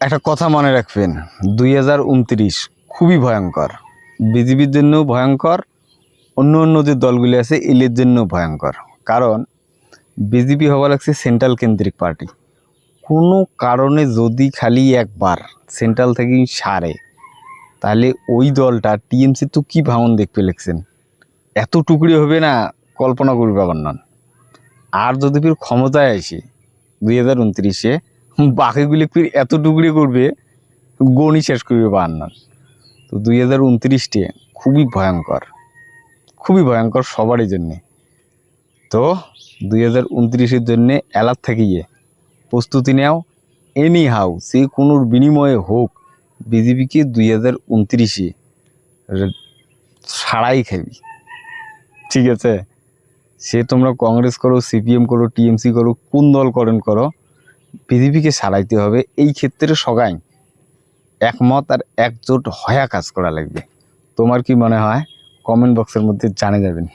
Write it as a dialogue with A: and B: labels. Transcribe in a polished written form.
A: একটা কথা মনে রাখবেন, 2029 খুবই ভয়ঙ্কর। বিজেপির জন্য ভয়ঙ্কর, অন্য অন্য যে দলগুলি আছে এদের জন্য ভয়ঙ্কর। কারণ বিজেপি হওয়া লাগছে সেন্ট্রাল কেন্দ্রিক পার্টি। কোনো কারণে যদি খালি একবার সেন্ট্রাল থেকে সারে, তাহলে ওই দলটা টিএমসি তো কী ভাঙন দেখতে লেগছেন, এত টুকরি হবে না, কল্পনা করবে পাবার নন। আর যদি ফির ক্ষমতায় আসে 2029-এ, বাকিগুলি ফির এত টুকরি করবে, গণই শেষ করবে পার নন। তো 2029-টে খুবই ভয়ঙ্কর, খুবই ভয়ঙ্কর সবারই জন্যে। তো 2029-এর জন্যে এলার থেকে প্রস্তুতি নেও। এনি হাউ সে কোনোর বিনিময়ে হোক, বিজেপিকে 2029-এ সারাই খাবি, ঠিক আছে? সে তোমরা কংগ্রেস করো, সিপিএম করো, টিএমসি করো, কোন দল করো, বিজেপিকে সারাইতে হবে। এই ক্ষেত্রে সবাই একমত আর একজোট হয়ে কাজ করা লাগবে। তোমার কি মনে হয়? কমেন্ট বক্সের মধ্যে জানিয়ে যাবেন।